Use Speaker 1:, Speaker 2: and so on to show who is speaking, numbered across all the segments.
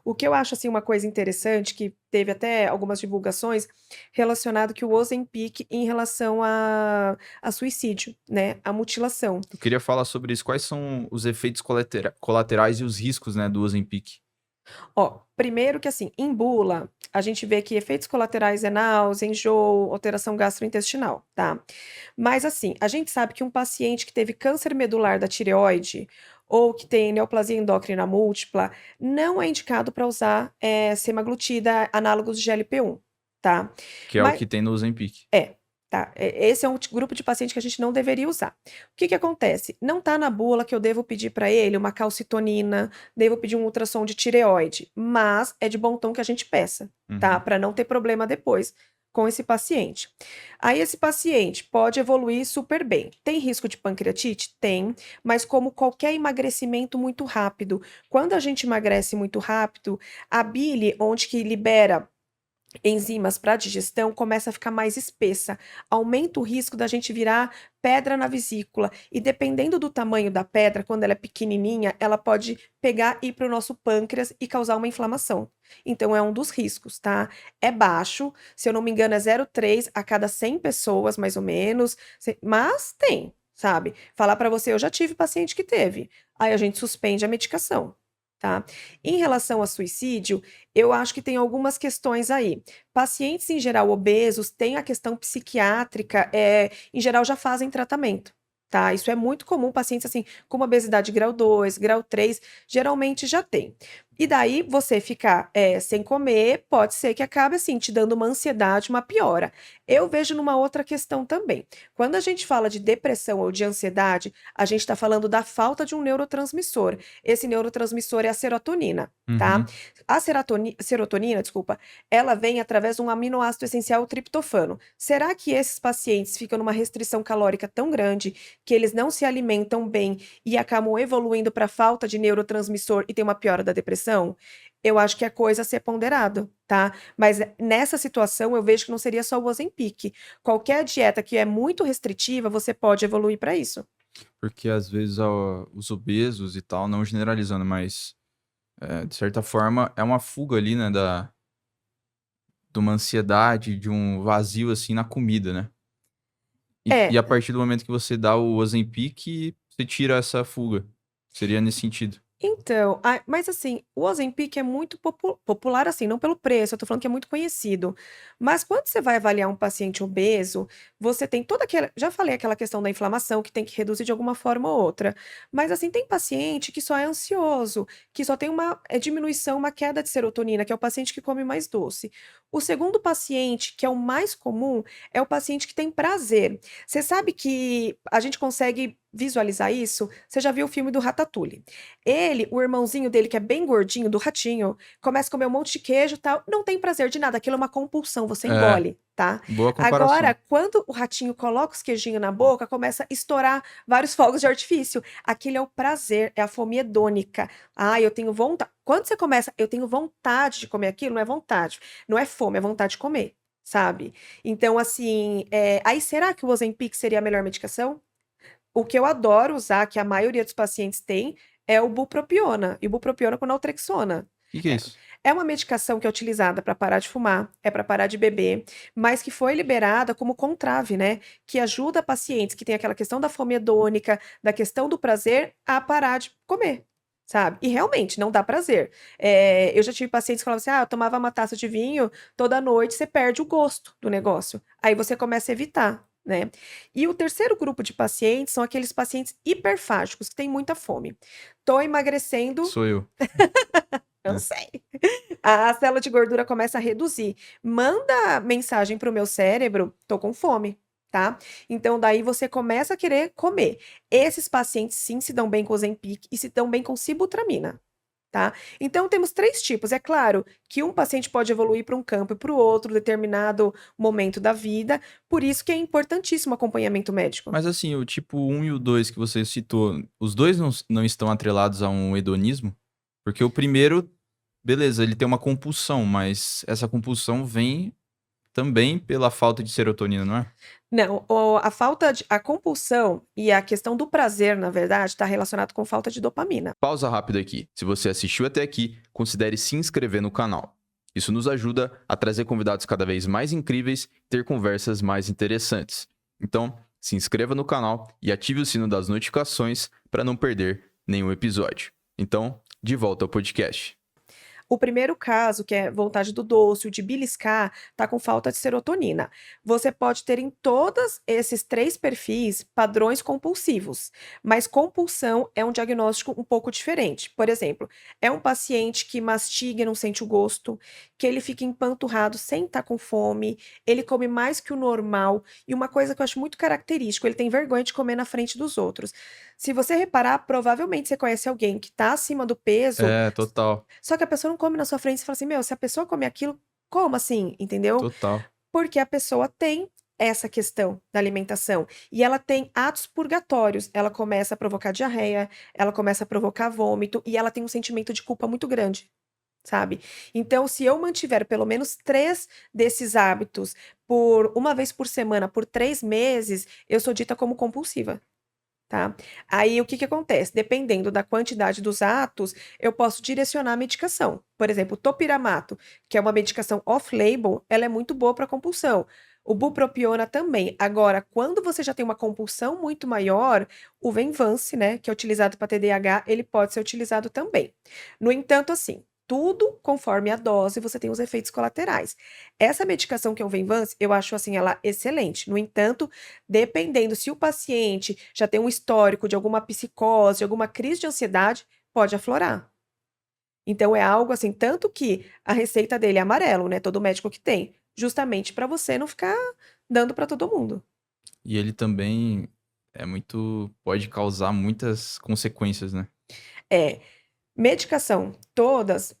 Speaker 1: O que eu acho, assim, uma coisa interessante, que teve até algumas divulgações relacionado que o Ozempic em relação a suicídio, né, a mutilação.
Speaker 2: Eu queria falar sobre isso. Quais são os efeitos colaterais e os riscos, né, do Ozempic?
Speaker 1: Ó, primeiro que assim, em bula, a gente vê que efeitos colaterais é náusea, enjoo, alteração gastrointestinal, tá? Mas assim, a gente sabe que um paciente que teve câncer medular da tireoide ou que tem neoplasia endócrina múltipla não é indicado para usar semaglutida análogos de GLP-1, tá?
Speaker 2: Que é o
Speaker 1: Mas
Speaker 2: que tem no Ozempic.
Speaker 1: é, tá. Esse é um grupo de paciente que a gente não deveria usar. O que que acontece? Não tá na bula que eu devo pedir para ele uma calcitonina, devo pedir um ultrassom de tireoide, mas é de bom tom que a gente peça, tá?
Speaker 2: Uhum.
Speaker 1: Para não ter problema depois com esse paciente. Aí esse paciente pode evoluir super bem. Tem risco de pancreatite? Tem, mas como qualquer emagrecimento muito rápido, quando a gente emagrece muito rápido, a bile, onde que libera enzimas para digestão começa a ficar mais espessa, aumenta o risco da gente virar pedra na vesícula e dependendo do tamanho da pedra, quando ela é pequenininha, ela pode pegar e ir para o nosso pâncreas e causar uma inflamação. Então é um dos riscos, tá? É baixo, se eu não me engano é 0,3 a cada 100 pessoas, mais ou menos, mas tem, sabe? Falar para você, eu já tive paciente que teve. Aí a gente suspende a medicação. Tá? Em relação a suicídio, eu acho que tem algumas questões aí. Pacientes, em geral, obesos, têm a questão psiquiátrica, em geral, já fazem tratamento, tá? Isso é muito comum, pacientes, assim, com obesidade grau 2, grau 3, geralmente já tem. E daí, você ficar sem comer, pode ser que acabe, assim, te dando uma ansiedade, uma piora. Eu vejo numa outra questão também. Quando a gente fala de depressão ou de ansiedade, a gente está falando da falta de um neurotransmissor. Esse neurotransmissor é a serotonina, tá?
Speaker 2: Uhum.
Speaker 1: A serotonina, desculpa, ela vem através de um aminoácido essencial, o triptofano. Será que esses pacientes ficam numa restrição calórica tão grande que eles não se alimentam bem e acabam evoluindo para falta de neurotransmissor e tem uma piora da depressão? Eu acho que é coisa a ser ponderado, tá? Mas nessa situação eu vejo que não seria só o Ozempic. Qualquer dieta que é muito restritiva, você pode evoluir para isso.
Speaker 2: Porque às vezes os obesos e tal, não generalizando, mas de certa forma é uma fuga ali, né, de uma ansiedade, de um vazio assim na comida, né? E
Speaker 1: É,
Speaker 2: a partir do momento que você dá o Ozempic, você tira essa fuga. Seria nesse sentido.
Speaker 1: então, mas assim, o Ozempic é muito popular, assim, não pelo preço, eu tô falando que é muito conhecido. Mas quando você vai avaliar um paciente obeso, você tem toda aquela. Já falei aquela questão da inflamação que tem que reduzir de alguma forma ou outra. Mas assim, tem paciente que só é ansioso, que só tem uma diminuição, uma queda de serotonina, que é o paciente que come mais doce. O segundo paciente, que é o mais comum, é o paciente que tem prazer. Você sabe que a gente consegue visualizar isso? Você já viu o filme do Ratatouille? Ele, o irmãozinho dele, que é bem gordinho, do ratinho, começa a comer um monte de queijo e tal, não tem prazer de nada, aquilo é uma compulsão, você
Speaker 2: É,
Speaker 1: engole, tá?
Speaker 2: boa
Speaker 1: Agora,
Speaker 2: comparação.
Speaker 1: quando o ratinho coloca os queijinhos na boca, começa a estourar vários fogos de artifício. Aquilo é o prazer, é a fome hedônica. Ah, eu tenho vontade. Quando você começa, eu tenho vontade de comer aquilo, não é vontade, não é fome, é vontade de comer, sabe? Então, assim, aí será que o Ozempic seria a melhor medicação? O que eu adoro usar, que a maioria dos pacientes tem, é o bupropiona, e o bupropiona com naltrexona.
Speaker 2: O que é
Speaker 1: É,
Speaker 2: isso?
Speaker 1: é uma medicação que é utilizada para parar de fumar, é para parar de beber, mas que foi liberada como contrave, né? Que ajuda pacientes que têm aquela questão da fome hedônica, da questão do prazer, a parar de comer, sabe? E realmente não dá prazer. Eu já tive pacientes que falavam assim: ah, eu tomava uma taça de vinho toda noite, você perde o gosto do negócio. Aí você começa a evitar. Né? E o terceiro grupo de pacientes são aqueles pacientes hiperfágicos que têm muita fome. Tô emagrecendo,
Speaker 2: Sou eu.
Speaker 1: eu
Speaker 2: É.
Speaker 1: sei. A célula de gordura começa a reduzir. Manda mensagem para o meu cérebro, tô com fome, tá? Então daí você começa a querer comer. Esses pacientes sim se dão bem com Ozempic e se dão bem com sibutramina. Tá? Então temos três tipos. É claro que um paciente pode evoluir para um campo e para o outro, determinado momento da vida, por isso que é importantíssimo o acompanhamento médico.
Speaker 2: Mas assim, o tipo um e o 2 que você citou, os dois não estão atrelados a um hedonismo? Porque o primeiro, beleza, ele tem uma compulsão, mas essa compulsão vem também pela falta de serotonina, não é?
Speaker 1: Não, a compulsão e a questão do prazer, na verdade, está relacionado com falta de dopamina.
Speaker 2: Pausa rápida aqui. Se você assistiu até aqui, considere se inscrever no canal. Isso nos ajuda a trazer convidados cada vez mais incríveis e ter conversas mais interessantes. Então, se inscreva no canal e ative o sino das notificações para não perder nenhum episódio. Então, de volta ao podcast.
Speaker 1: O primeiro caso, que é vontade do doce, o de beliscar, tá com falta de serotonina. Você pode ter em todos esses 3 perfis padrões compulsivos, mas compulsão é um diagnóstico um pouco diferente. Por exemplo, é um paciente que mastiga e não sente o gosto, que ele fica empanturrado sem estar com fome, ele come mais que o normal, e uma coisa que eu acho muito característico, ele tem vergonha de comer na frente dos outros. Se você reparar, provavelmente você conhece alguém que está acima do peso,
Speaker 2: Total.
Speaker 1: só que a pessoa não come na sua frente, você fala assim: "Meu, se a pessoa come aquilo, como assim?", entendeu?
Speaker 2: Total.
Speaker 1: Porque a pessoa tem essa questão da alimentação e ela tem atos purgatórios. Ela começa a provocar diarreia, ela começa a provocar vômito e ela tem um sentimento de culpa muito grande, sabe? Então, se eu mantiver pelo menos 3 desses hábitos por 1 vez por semana, por 3 meses, eu sou dita como compulsiva. Tá? Aí o que que acontece? Dependendo da quantidade dos atos, eu posso direcionar a medicação. Por exemplo, o topiramato, que é uma medicação off-label, ela é muito boa para compulsão. O bupropiona também. Agora, quando você já tem uma compulsão muito maior, o Venvance, né, que é utilizado para TDAH, ele pode ser utilizado também. No entanto, assim, tudo conforme a dose, você tem os efeitos colaterais. Essa medicação que é o Venvance, eu acho assim ela excelente. No entanto, dependendo se o paciente já tem um histórico de alguma psicose, de alguma crise de ansiedade, pode aflorar. Então é algo assim, tanto que a receita dele é amarelo, né? Todo médico que tem, justamente para você não ficar dando para todo mundo.
Speaker 2: E ele também pode causar muitas consequências, né?
Speaker 1: É, medicação, todas,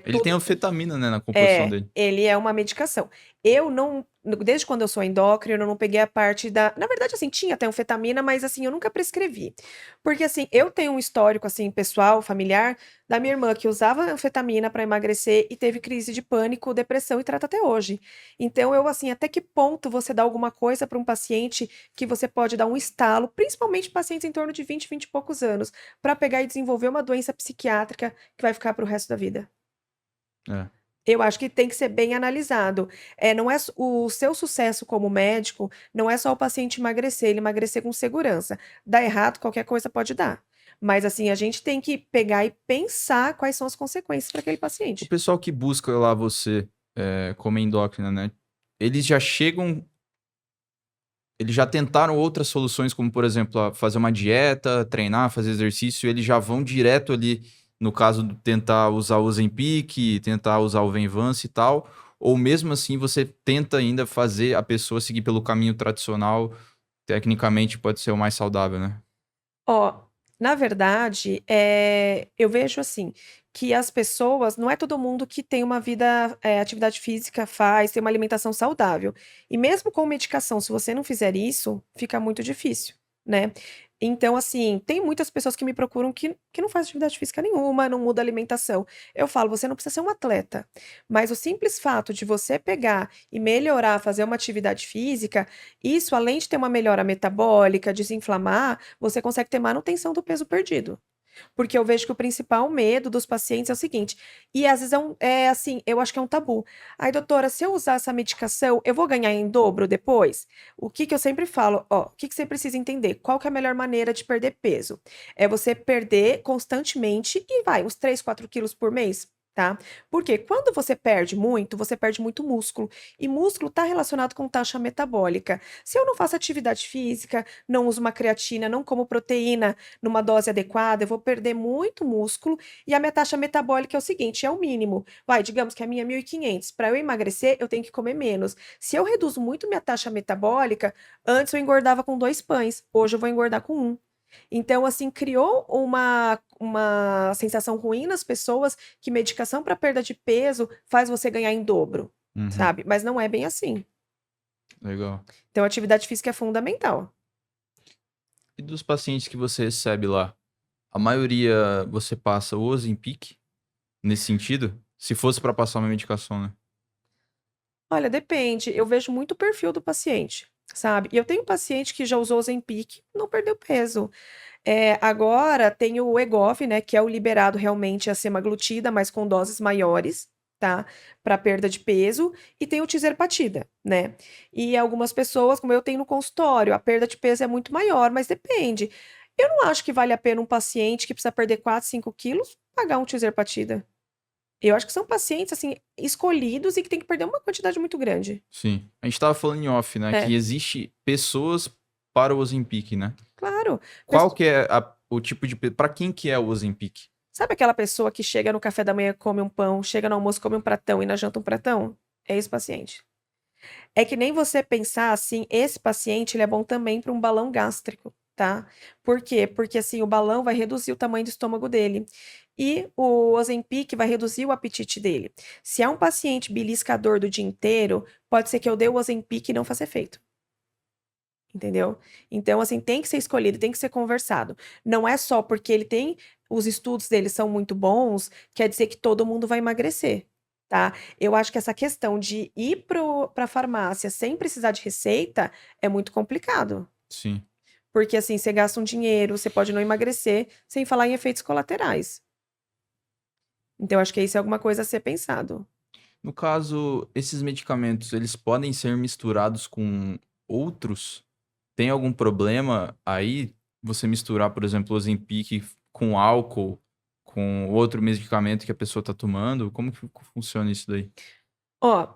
Speaker 2: Ele tem anfetamina, né, na composição dele.
Speaker 1: ele é uma medicação. Eu não desde quando eu sou endócrina, eu não peguei a parte da na verdade, assim, tinha até anfetamina, mas, assim, eu nunca prescrevi. Porque, assim, eu tenho um histórico, assim, pessoal, familiar, da minha irmã que usava anfetamina para emagrecer e teve crise de pânico, depressão e trata até hoje. Então eu, assim, até que ponto você dá alguma coisa para um paciente que você pode dar um estalo, principalmente pacientes em torno de 20, 20 e poucos anos, para pegar e desenvolver uma doença psiquiátrica que vai ficar para o resto da vida?
Speaker 2: É.
Speaker 1: Eu acho que tem que ser bem analisado. Não é o seu sucesso como médico, não é só o paciente emagrecer, ele emagrecer com segurança. Dá errado, qualquer coisa pode dar. Mas, assim, a gente tem que pegar e pensar quais são as consequências para aquele
Speaker 2: O
Speaker 1: paciente.
Speaker 2: pessoal que busca lá você, como endócrina, né, eles já chegam eles já tentaram outras soluções, como, por exemplo, fazer uma dieta, treinar, fazer exercício, eles já vão direto ali, no caso de tentar usar o Ozempic, tentar usar o Venvance e tal, ou mesmo assim você tenta ainda fazer a pessoa seguir pelo caminho tradicional, tecnicamente pode ser o mais saudável, né?
Speaker 1: Ó, na verdade, eu vejo assim, que as pessoas não é todo mundo que tem uma vida, atividade física, faz, tem uma alimentação saudável. E mesmo com medicação, se você não fizer isso, fica muito difícil, né. Então, assim, tem muitas pessoas que me procuram que não faz atividade física nenhuma, não muda a alimentação. Eu falo: "Você não precisa ser um atleta", mas o simples fato de você pegar e melhorar, fazer uma atividade física, isso além de ter uma melhora metabólica, desinflamar, você consegue ter manutenção do peso perdido. Porque eu vejo que o principal medo dos pacientes é o seguinte, e às vezes assim, eu acho que é um tabu. "Ai, doutora, se eu usar essa medicação, eu vou ganhar em dobro depois?". O que que eu sempre falo? Ó, o que que você precisa entender? Qual que é a melhor maneira de perder peso? É você perder constantemente e vai, uns 3, 4 quilos por mês, tá? Porque quando você perde muito músculo. E músculo está relacionado com taxa metabólica. Se eu não faço atividade física, não uso uma creatina, não como proteína numa dose adequada, eu vou perder muito músculo e a minha taxa metabólica é o seguinte, é o mínimo. Vai, digamos que a minha é 1.500. Para eu emagrecer, eu tenho que comer menos. Se eu reduzo muito minha taxa metabólica, antes eu engordava com 2 pães, hoje eu vou engordar com um. Então, assim, criou uma sensação ruim nas pessoas que medicação para perda de peso faz você ganhar em dobro,
Speaker 2: Uhum,
Speaker 1: sabe? Mas não é bem assim.
Speaker 2: legal.
Speaker 1: Então, a atividade física é fundamental.
Speaker 2: E dos pacientes que você recebe lá, a maioria você passa o Ozempic, nesse sentido? Se fosse para passar uma medicação, né?
Speaker 1: Olha, depende. Eu vejo muito o perfil do paciente. sabe? E eu tenho paciente que já usou Ozempic, não perdeu peso. Agora tem o Wegovy, né, que é o liberado realmente a semaglutida, mas com doses maiores, tá? Para perda de peso, e tem o Tirzepatida, né? E algumas pessoas, como eu tenho no consultório, a perda de peso é muito maior, mas depende. Eu não acho que vale a pena um paciente que precisa perder 4, 5 quilos pagar um Tirzepatida. Eu acho que são pacientes, assim, escolhidos e que tem que perder uma quantidade muito grande.
Speaker 2: Sim. A gente tava falando em off, né? Que
Speaker 1: É,
Speaker 2: existe pessoas para o Ozempic, né?
Speaker 1: claro.
Speaker 2: Qual que é o tipo de... Para quem que é o Ozempic?
Speaker 1: Sabe aquela pessoa que chega no café da manhã, come um pão, chega no almoço, come um pratão e na janta um pratão? É esse paciente. É que nem você pensar assim, esse paciente ele é bom também para um balão gástrico, tá? Por quê? Porque assim, o balão vai reduzir o tamanho do estômago dele. E o Ozempic vai reduzir o apetite dele. Se é um paciente beliscador do dia inteiro, pode ser que eu dê o Ozempic e não faça efeito. Entendeu? Então, assim, tem que ser escolhido, tem que ser conversado. Não é só porque ele tem, os estudos dele são muito bons, quer dizer que todo mundo vai emagrecer, tá? Eu acho que essa questão de ir pra farmácia sem precisar de receita é muito complicado.
Speaker 2: Sim.
Speaker 1: Porque, assim, você gasta um dinheiro, você pode não emagrecer, sem falar em efeitos colaterais. Então, eu acho que isso é alguma coisa a ser pensado.
Speaker 2: No caso, esses medicamentos, eles podem ser misturados com outros? Tem algum problema aí você misturar, por exemplo, o Ozempic com álcool, com outro medicamento que a pessoa tá tomando? Como que funciona isso daí?
Speaker 1: Ó,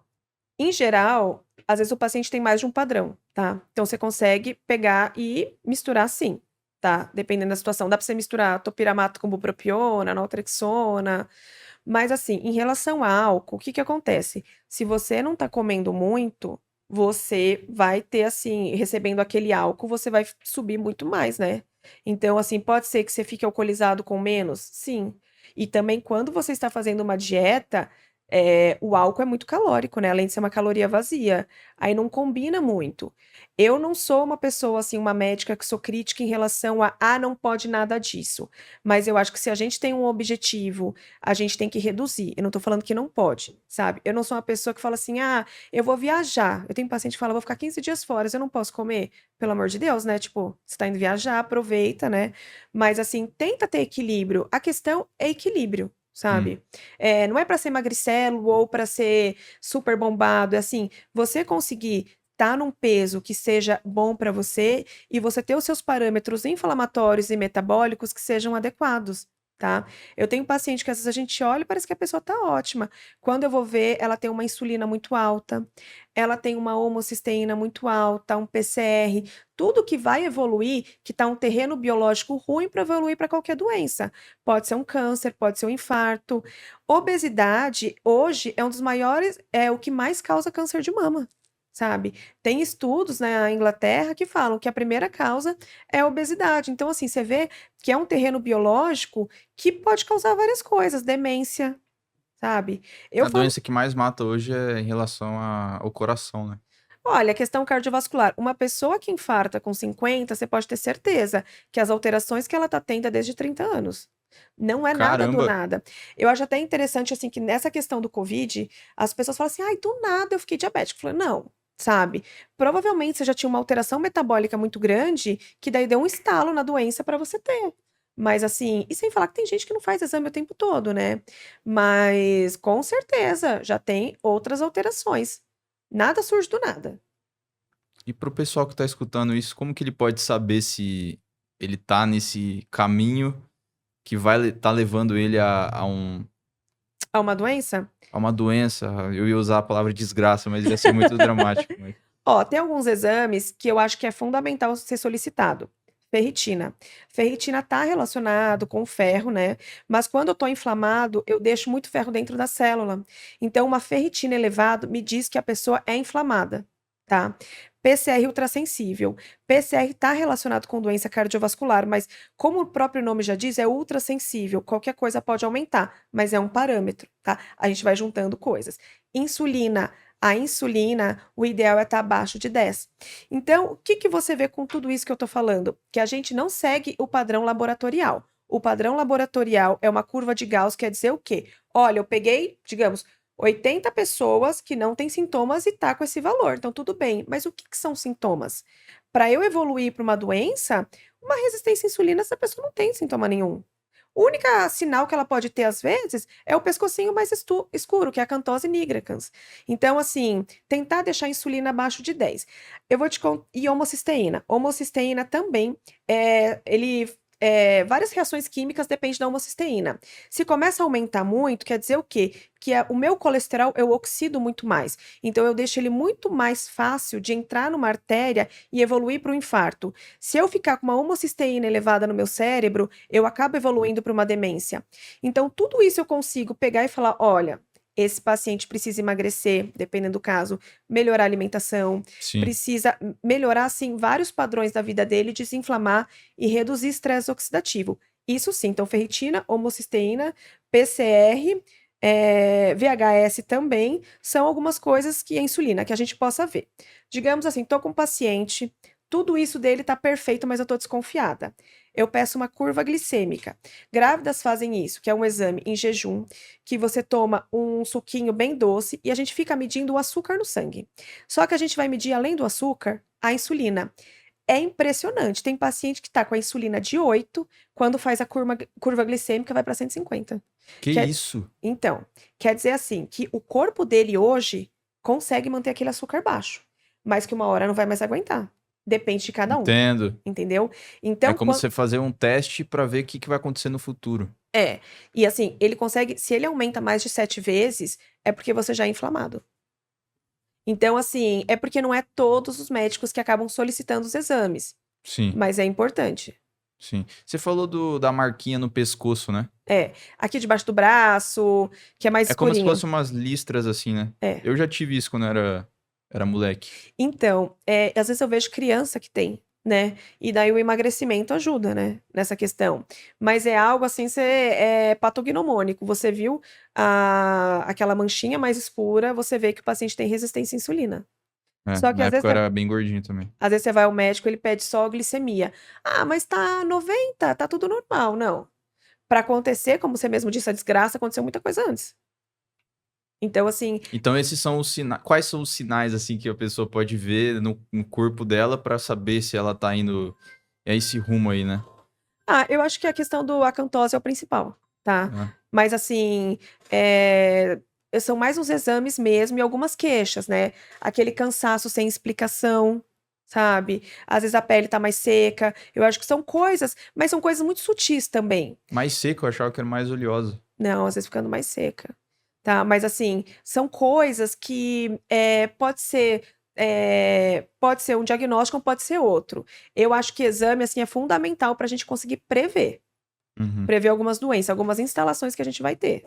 Speaker 1: em geral, às vezes o paciente tem mais de um padrão, tá? Então você consegue pegar e misturar sim, tá? Dependendo da situação. Dá pra você misturar topiramato com bupropiona, naltrexona. Mas assim, em relação a álcool, o que que acontece? Se você não tá comendo muito, você vai ter assim, recebendo aquele álcool, você vai subir muito mais, né? Então, assim, pode ser que você fique alcoolizado com menos? Sim. E também quando você está fazendo uma dieta, o álcool é muito calórico, né? Além de ser uma caloria vazia. Aí não combina muito. Eu não sou uma pessoa, assim, uma médica que sou crítica em relação não pode nada disso. Mas eu acho que se a gente tem um objetivo, a gente tem que reduzir. Eu não tô falando que não pode, sabe? Eu não sou uma pessoa que fala assim, eu vou viajar. Eu tenho paciente que fala, vou ficar 15 dias fora, eu não posso comer. Pelo amor de Deus, né? Tipo, você tá indo viajar, aproveita, né? Mas assim, tenta ter equilíbrio. A questão é equilíbrio.
Speaker 2: Hum.
Speaker 1: Sabe? Não é para ser magricelo ou para ser super bombado. É assim, você conseguir estar num peso que seja bom para você e você ter os seus parâmetros inflamatórios e metabólicos que sejam adequados, tá? Eu tenho paciente que às vezes a gente olha e parece que a pessoa tá ótima. Quando eu vou ver, ela tem uma insulina muito alta, ela tem uma homocisteína muito alta, um PCR, tudo que vai evoluir, que tá um terreno biológico ruim para evoluir para qualquer doença. Pode ser um câncer, pode ser um infarto. Obesidade, hoje, é um dos maiores, é o que mais causa câncer de mama. Sabe? Tem estudos na Inglaterra que falam que a primeira causa é a obesidade. Então, assim, você vê que é um terreno biológico que pode causar várias coisas, demência, sabe? Eu
Speaker 2: A
Speaker 1: falo,
Speaker 2: doença que mais mata hoje é em relação ao coração, né?
Speaker 1: olha, questão cardiovascular, uma pessoa que infarta com 50, você pode ter certeza que as alterações que ela tá tendo é desde 30 anos. Não é nada do
Speaker 2: Caramba!
Speaker 1: nada. Eu acho até interessante, assim, que nessa questão do Covid, as pessoas falam assim, ai, do nada eu fiquei diabético. Eu falei, não, sabe? Provavelmente você já tinha uma alteração metabólica muito grande, que daí deu um estalo na doença para você ter. Mas assim, e sem falar que tem gente que não faz exame o tempo todo, né? Mas com certeza já tem outras alterações. Nada surge do nada.
Speaker 2: E pro pessoal que tá escutando isso, como que ele pode saber se ele tá nesse caminho que tá levando ele
Speaker 1: Há uma doença?
Speaker 2: a uma doença? Eu ia usar a palavra desgraça, mas ia ser muito dramático.
Speaker 1: Ó, tem alguns exames que eu acho que é fundamental ser solicitado. Ferritina. Ferritina está relacionado com o ferro, né? Mas quando eu estou inflamado, eu deixo muito ferro dentro da célula. Então, uma ferritina elevada me diz que a pessoa é inflamada, tá? PCR ultrassensível. PCR está relacionado com doença cardiovascular, mas como o próprio nome já diz, é ultrassensível. Qualquer coisa pode aumentar, mas é um parâmetro, tá? A gente vai juntando coisas. Insulina. A insulina, o ideal é estar abaixo de 10. Então, o que que você vê com tudo isso que eu estou falando? Que a gente não segue o padrão laboratorial. O padrão laboratorial é uma curva de Gauss, quer dizer o quê? Olha, eu peguei, digamos, 80 pessoas que não têm sintomas e tá com esse valor, então tudo bem. Mas o que que são sintomas? Para eu evoluir para uma doença, uma resistência à insulina, essa pessoa não tem sintoma nenhum. O único sinal que ela pode ter, às vezes, é o pescocinho mais escuro, que é a cantose nigricans. Então, assim, tentar deixar a insulina abaixo de 10. Eu vou te contar. E homocisteína. Homocisteína também, várias reações químicas dependem da homocisteína. Se começa a aumentar muito, quer dizer o quê? Que o meu colesterol eu oxido muito mais. Então, eu deixo ele muito mais fácil de entrar numa artéria e evoluir para o infarto. Se eu ficar com uma homocisteína elevada no meu cérebro, eu acabo evoluindo para uma demência. Então, tudo isso eu consigo pegar e falar: olha, esse paciente precisa emagrecer, dependendo do caso, melhorar a alimentação,
Speaker 2: Sim.
Speaker 1: precisa melhorar, sim, vários padrões da vida dele, desinflamar e reduzir estresse oxidativo. Isso sim, então ferritina, homocisteína, PCR, VHS também, são algumas coisas que a insulina, que a gente possa ver. Digamos assim, tô com um paciente, tudo isso dele tá perfeito, mas eu tô desconfiada. Eu peço uma curva glicêmica. Grávidas fazem isso, que é um exame em jejum, que você toma um suquinho bem doce e a gente fica medindo o açúcar no sangue. Só que a gente vai medir, além do açúcar, a insulina. É impressionante. Tem paciente que está com a insulina de 8, quando faz a curva glicêmica vai para 150.
Speaker 2: Que
Speaker 1: Quer,
Speaker 2: isso?
Speaker 1: então, quer dizer assim, que o corpo dele hoje consegue manter aquele açúcar baixo, mas que uma hora não vai mais aguentar. Depende de cada um,
Speaker 2: Entendo.
Speaker 1: entendeu?
Speaker 2: É
Speaker 1: Então,
Speaker 2: como você fazer um teste pra ver o que que vai acontecer no futuro.
Speaker 1: e assim, ele consegue, se ele aumenta mais de 7 vezes, é porque você já é inflamado. Então, assim, é porque não é todos os médicos que acabam solicitando os exames,
Speaker 2: Sim,
Speaker 1: mas é importante.
Speaker 2: sim. Você falou da marquinha no pescoço, né?
Speaker 1: Aqui debaixo do braço, que é mais
Speaker 2: É como se
Speaker 1: escurinho.
Speaker 2: fosse umas listras assim, né?
Speaker 1: É.
Speaker 2: Eu já tive isso quando era moleque.
Speaker 1: Então, às vezes eu vejo criança que tem, né? E daí o emagrecimento ajuda, né? Nessa questão. Mas é algo assim, é patognomônico. Você viu aquela manchinha mais escura, você vê que o paciente tem resistência à insulina.
Speaker 2: É,
Speaker 1: Só que
Speaker 2: na época eu era bem gordinho também.
Speaker 1: às vezes você vai ao médico, ele pede só a glicemia. Ah, mas tá 90, tá tudo normal. Não. Para acontecer, como você mesmo disse, a desgraça, aconteceu muita coisa antes. Então, assim,
Speaker 2: Então esses são os sinais. Quais são os sinais assim que a pessoa pode ver no corpo dela pra saber se ela tá indo é esse rumo aí, né?
Speaker 1: eu acho que a questão do acantose é o principal, tá?
Speaker 2: É.
Speaker 1: Mas, assim, são mais uns exames mesmo e algumas queixas, né? Aquele cansaço sem explicação, sabe? Às vezes a pele tá mais seca. Eu acho que são coisas, mas são coisas muito sutis também.
Speaker 2: Mais seco, eu achava que era mais oleosa.
Speaker 1: Não, às vezes ficando mais seca, tá? Mas assim, são coisas que pode ser um diagnóstico ou pode ser outro. Eu acho que exame assim é fundamental para a gente conseguir prever
Speaker 2: Uhum.
Speaker 1: algumas doenças, algumas instalações que a gente vai ter.